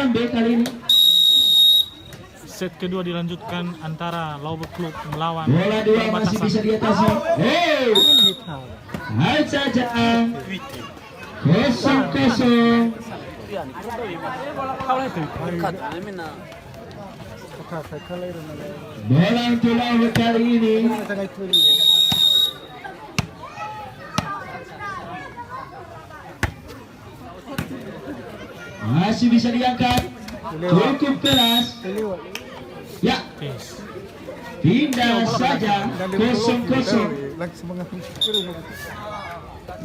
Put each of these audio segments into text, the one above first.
diambil kali ini. Set kedua dilanjutkan antara Laube Klub melawan Bola dua masih bisa diatasi. Hey, hai saja. 0-0. Bola untuk Laube kali ini. Masih bisa diangkat. Cukup keras. Ya, pindah saja. 0-0.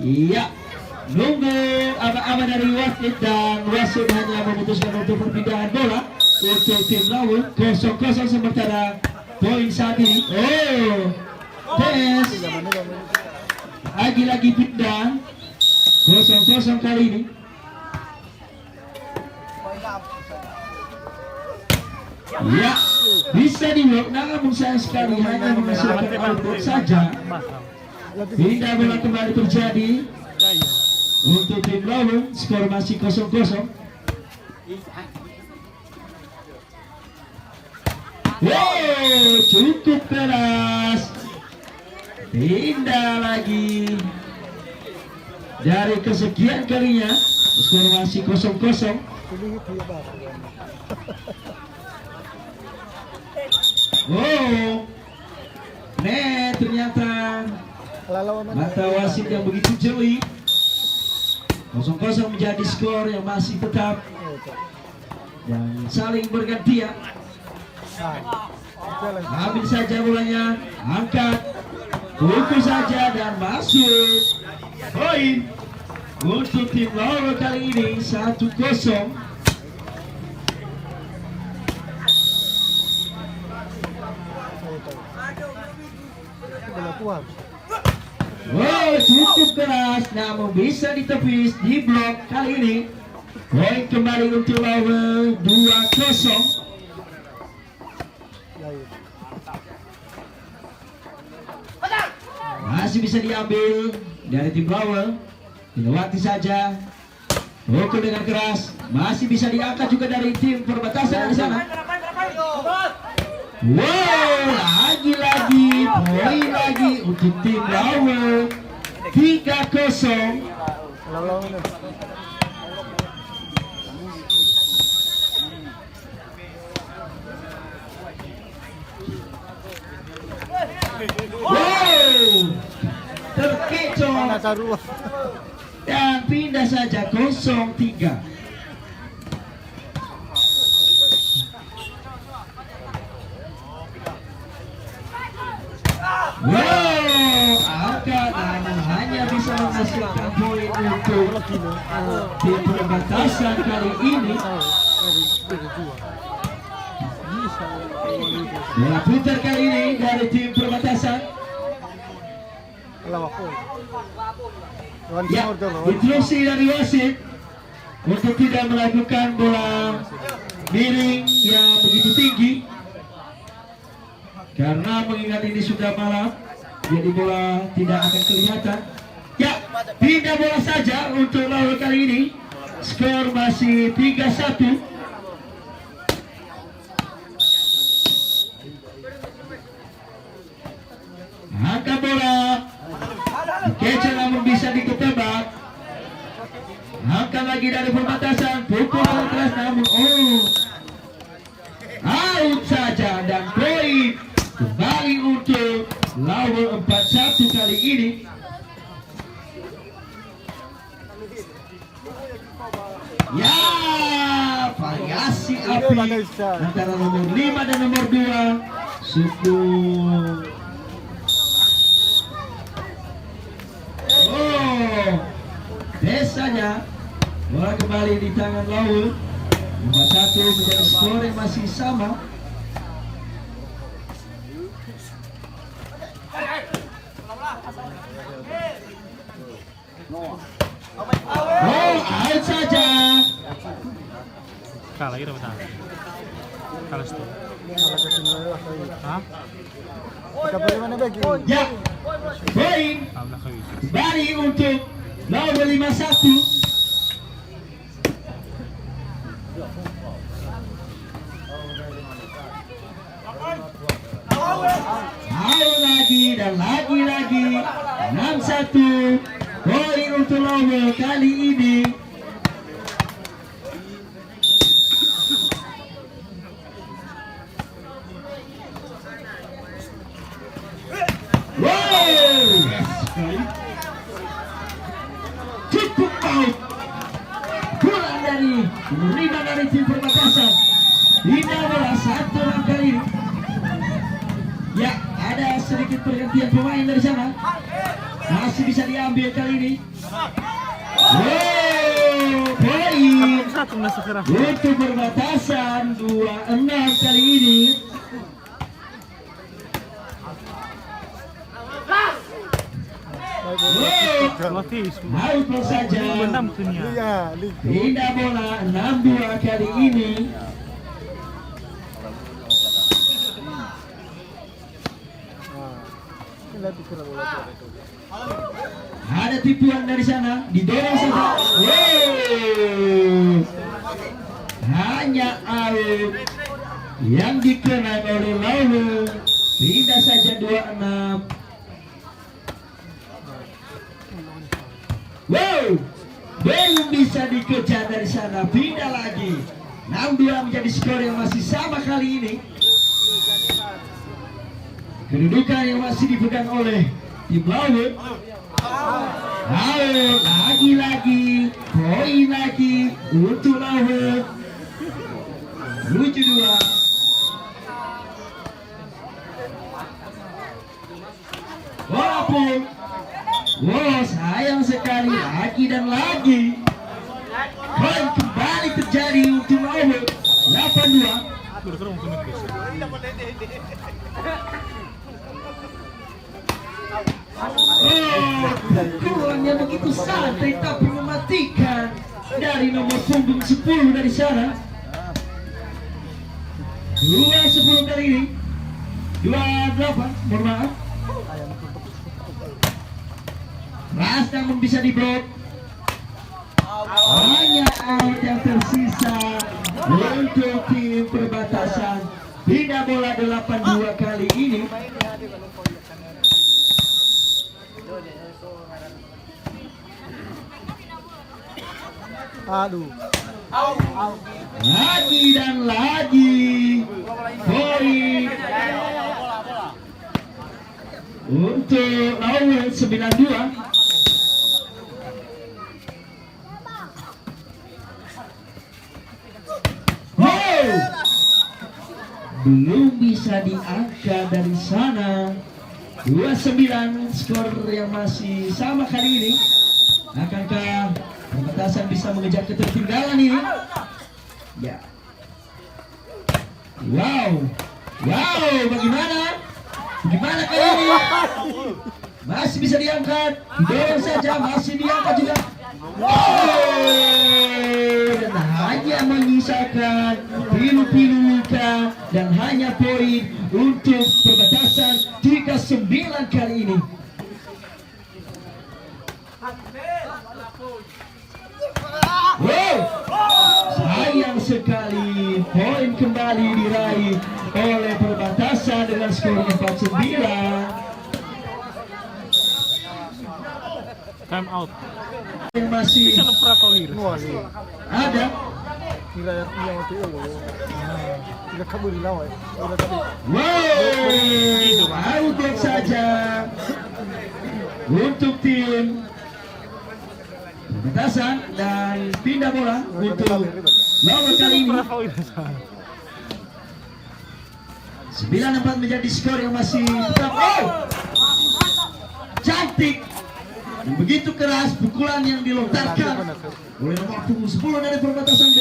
Iya, nunggu aba-aba dari wasit dan wasit hanya memutuskan untuk perpindahan bola untuk tim lawan. 0-0 sementara poin saat ini. Oh, tes lagi-lagi pindah. 0-0 kali ini. Ya, bisa diblok, namun sayang sekali hanya menghasilkan output saja. Pindah bola kembali terjadi untuk tim lawan. Skor masih 0-0. Wow, cukup keras. Pindah lagi. Dari kesekian kalinya, skor masih 0-0. Oh, net ternyata mata wasit yang begitu jeli. 0-0 menjadi skor yang masih tetap dan saling bergantian. Ambil saja bolanya, angkat, pukul saja dan masuk. Poin untuk tim lawan kali ini 1-0. Wow, cukup keras, namun bisa ditepis di blok kali ini. Poin kembali untuk lawan 2-0. Masih bisa diambil dari tim lawan. Dilewati saja. Pukul dengan keras. Masih bisa diangkat juga dari tim perbatasan di sana. Wow, lagi-lagi poin lagi untuk tim lawan. 3-0. Wow, terkecoh dan pindah saja 0-3. Wow, angkat namun hanya bisa menghasilkan poin untuk tim perbatasan kali ini. Bola putar kali ini dari tim perbatasan. Ya, instruksi dari wasit untuk tidak melakukan bola miring yang begitu tinggi. Karena mengingat ini sudah malam, jadi bola tidak akan kelihatan. Ya, pindah bola saja untuk lawan kali ini. Skor masih 3-1. Angkat bola. Dikejar namun bisa diketebak. Angkat lagi dari perbatasan. Pukul bola keras namun out saja dan poin kembali untuk lawan 4-1 kali ini. Ya, variasi api antara nomor 5 dan nomor 2 suku. Oh, desanya bola kembali di tangan lawan. 4-1 menjadi skor yang masih sama. Oh, out saja. Kalah gitu betul. Kalah itu. Hah? Ya, poin kembali untuk lawan 5-1. Ayo lagi dan lagi 6-1 poin untuk Lobo kali ini. Wow, cukup out. Pulang dari rebound dari tim perbatasan. Tidak bola 1-6 kali ini. Ya, ada sedikit pergantian pemain dari sana. Masih bisa diambil kali ini. Wow, poin Satu masih kerah. untuk perbatasan 2-6 kali ini. Wow, Latif. out saja. Benam dunia. Pindah bola 6-2 kali ini. Ada tipuan dari sana, didorong saja. Wow, hanya out yang dikenai oleh Laulu. Pindah saja 26. Wow, belum bisa dikejar dari sana. Pindah lagi. 6-2 menjadi skor yang masih sama kali ini. Kedudukan yang masih dipegang oleh tim Laut. Laut lagi-lagi, poin lagi untuk Laut. 7-2. Walaupun, wow, sayang sekali lagi dan lagi. Poin kembali terjadi untuk Laut. 8-2. Berkerung ke Inggris. Pukulannya begitu santai tapi mematikan dari nomor punggung 10 dari sana. 2-10 kali ini. 2-8, mohon maaf. Ras namun bisa diblok. Hanya out yang tersisa untuk tim perbatasan. Pindah bola 8-2 kali ini. Aduh. Lagi dan lagi poin untuk Lawan 9-2. Wow, belum bisa diangkat dari sana. 29 skor yang masih sama kali ini. Akankah perbatasan bisa mengejar ketertinggalan ini? Ya. Wow, bagaimana? Bagaimana kali ini? Masih bisa diangkat, didorong saja, masih diangkat juga. Wow, dan hanya menyisakan pilu-pilu luka dan hanya poin untuk perbatasan 39 kali ini. Wow, sayang sekali poin kembali diraih oleh perbatasan dengan skor 49. Time out. Yang masih Bisa lepra tolir. ada. Kira yang itu ya loh. Kira kabur lawan. Udah tadi. Wow, out saja untuk tim perbatasan dan pindah bola untuk lawan kali ini. 9-4 menjadi skor yang masih tetap. Oh, cantik dan begitu keras pukulan yang dilontarkan oleh nomor punggung 10 dari perbatasan B.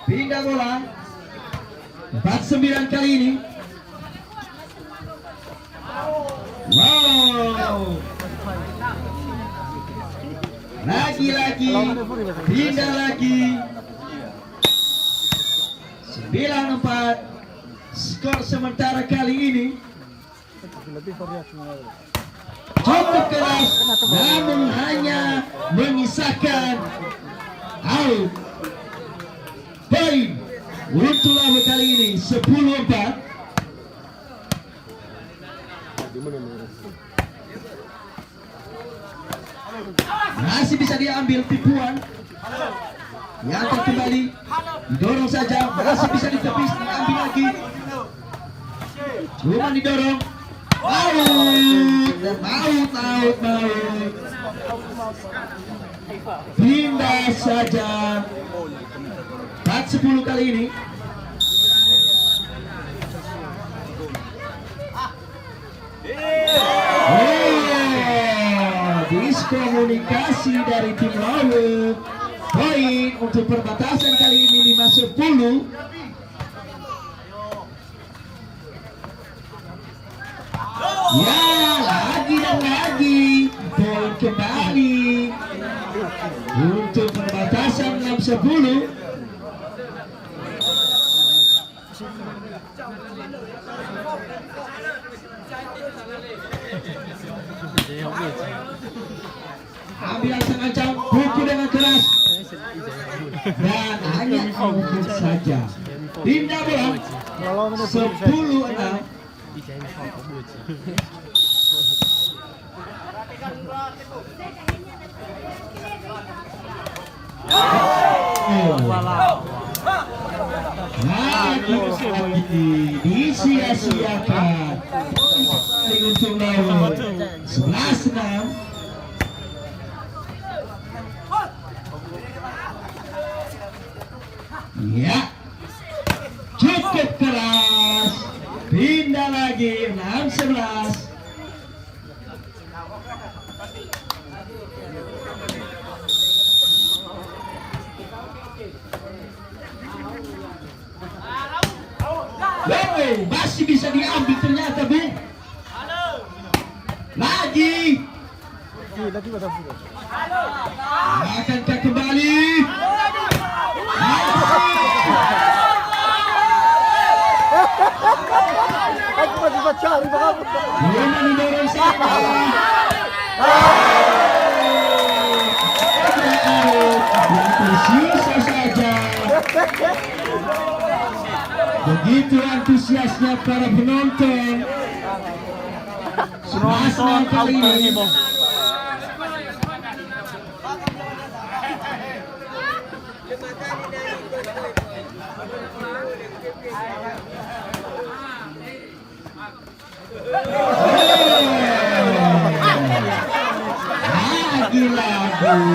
Pindah bola 49 kali ini. Wow, lagi-lagi pindah lagi 9-4 skor sementara kali ini. Lebih variasinya. Cukup keras namun hanya menyisakan out poin Untuk lawan kali ini 10-4. Masih bisa diambil tipuan. Yang kembali didorong saja, masih bisa ditepis, diambil lagi. Cuma didorong. Out. Pindah saja. 4-10 kali ini. Diskomunikasi dari tim lawan. Poin untuk perbatasan kali ini 5-10. Ya, lagi dan lagi. Poin kembali untuk perbatasan 6-10. Ambil ancang-ancang, pukul dengan keras dan hanya untuk saja. Pindah bola 10-6. Lagi disia-siakan untuk lawan 11-6. Ya, cukup keras. Pindah lagi 6-11. Masih bisa diambil ternyata, Bung. Lagi. Akankah kembali? Aku masih cari kamu. Belum didorong sana. Yang tersisa saja. Begitu antusiasnya para penonton. Penonton kali ini. Lagi-lagi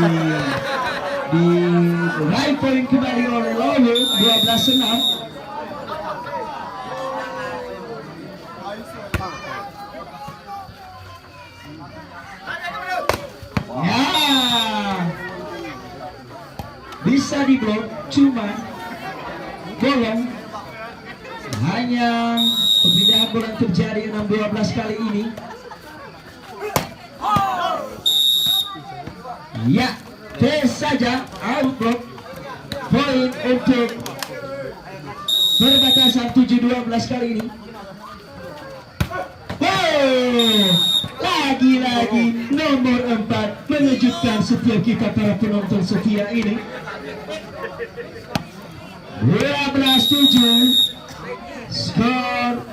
diraih poin kembali oleh lawan 12-6. Ya, bisa diblok, cuma bolong. Hanya perpindahan bola terjadi 6-12 kali ini. Ya, tes saja out block. Poin untuk perbatasan 7-12 kali ini. Lagi-lagi nomor 4 mengejutkan setiap kita para penonton setia ini. 12-7 skor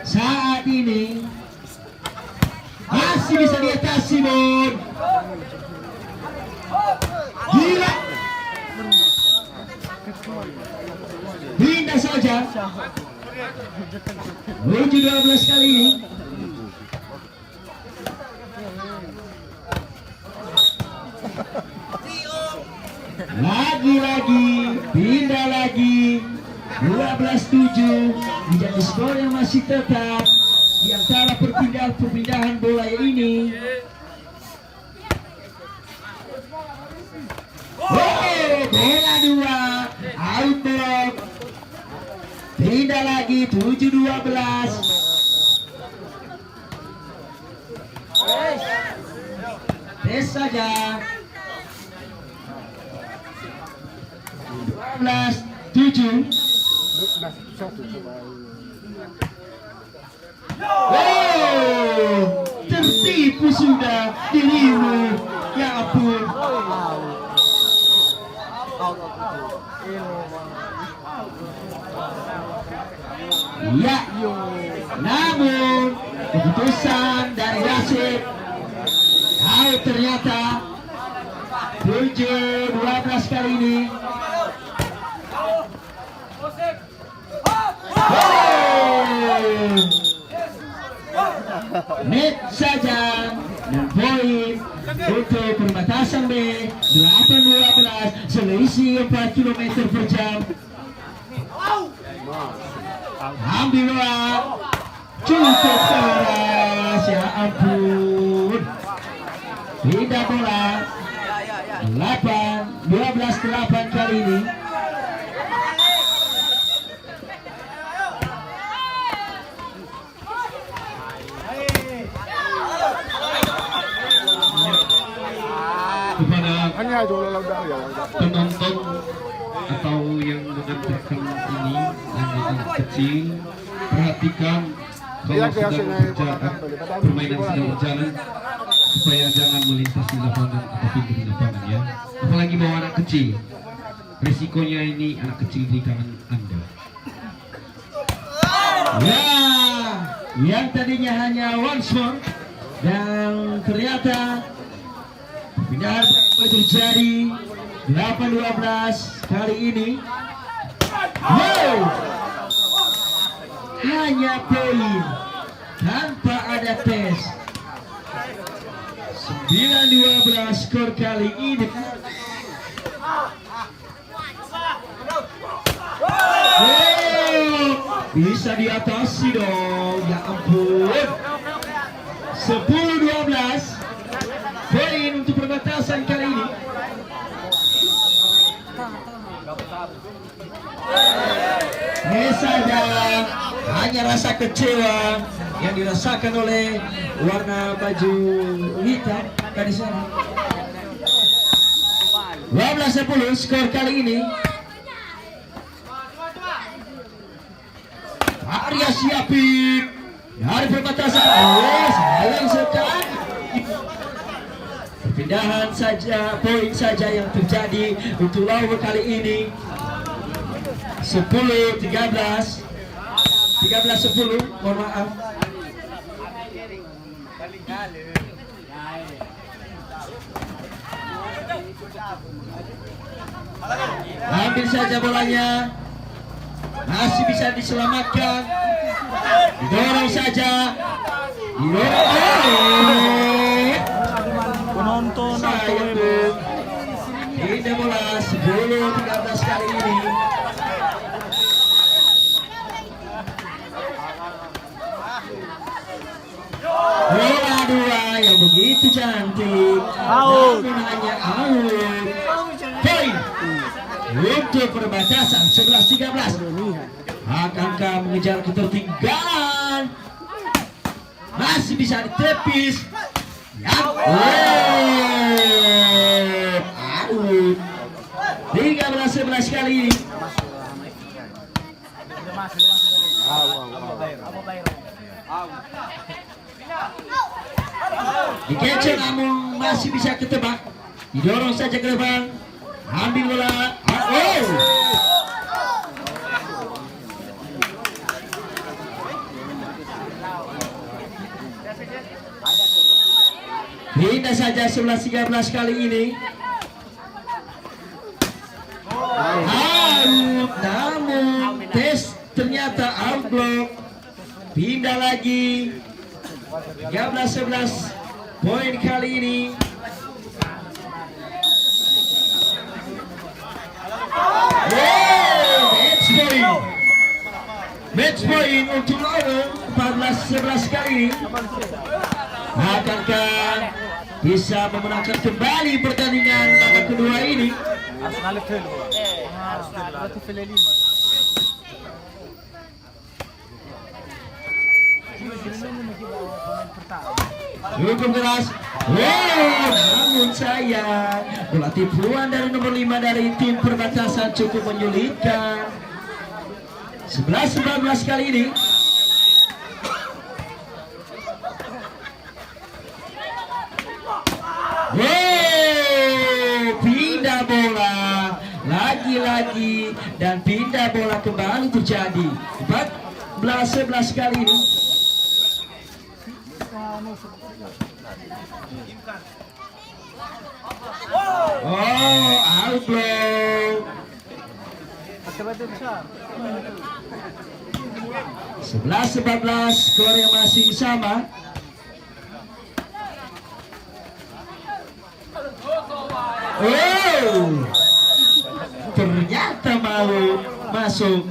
saat ini. Masih bisa diatasi, Mon. Gila. Pindah saja. 7-12 kali ini. Lagi-lagi, pindah lagi. 12-7 menjadi skor yang masih tetap di antara perpindahan bola ini. Bola 2 out block. Pindah lagi 7-12. Tes saja. 12-7. Tertipu sudah dirimu. Ya ampun. Ya, namun keputusan dari wasit out ternyata 7-12 kali ini. Net saja dan poin untuk perbatasan B 8-12 selisih 4 km per jam. Ambil bola cukup keras, ya ampun. Pindah bola 12-8 kali ini. Kepada Hanya aja udah ya. penonton atau yang menonton ini anak-anak kecil, perhatikan kalau sedang permainan sedang berjalan supaya jangan melintasi lapangan atau pinggir lapangan ya. Apalagi bawa anak kecil, resikonya ini anak kecil di tangan Anda. Ya, yang tadinya hanya once more dan ternyata pindahan terjadi 8-12 kali ini. Wow, hanya poin tanpa ada tes. 9-12 skor kali ini. Bisa diatasi dong, ya ampun. 10-12 poin untuk perbatasan kali ini. Ini saja hanya rasa kecewa yang dirasakan oleh warna baju hitam tadi sana. 12-10 skor kali ini. Arya Siapik dari perbatasan. Sayang sekali. Perpindahan saja, poin saja yang terjadi untuk lawan kali ini. 10-13, 13-10, mohon maaf. Ambil saja bolanya, masih bisa diselamatkan. Didorong saja, Penonton sayang tuh. Tidak bola 10-13 kali ini. Bola dua yang begitu cantik, Out. namun hanya out. Poin untuk perbatasan 11-13. Akankah mengejar ketertinggalan? Masih bisa ditepis. Ya, out. 13-11 kali ini. Dikejar namun masih bisa ketebak. Didorong saja ke depan. Ambil bola. Pindah saja 11-13 kali ini. Out, namun tes ternyata out block. Pindah lagi. 13-11 poin kali ini. Match point untuk lawan 14-11 kali ini. Akankah bisa memenangkan kembali pertandingan babak kedua ini? Cukup keras. Namun sayang bola tipuan dari nomor 5 dari tim perbatasan cukup menyulitkan. 11-14 kali ini. Pindah bola lagi-lagi dan pindah bola kembali terjadi. 14-11 kali ini. Oh, out blow. 11-14, skor yang masih sama. Oh, ternyata mau masuk.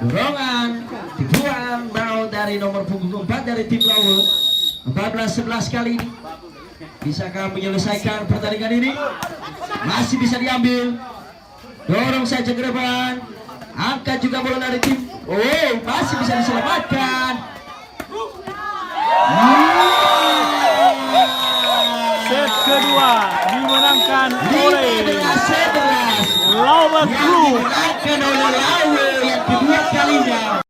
Dorongan dibuang ball dari nomor punggung 4 dari tim Lawu. 14-11 kali ini. Bisakah menyelesaikan pertandingan ini? Masih bisa diambil. Dorong saja ke depan. Angkat juga bola dari tim. Oh, masih bisa diselamatkan. Set kedua dimenangkan oleh 15-11. Lawa Crew. Dimenangkan oleh Lawu yang kedua kalinya.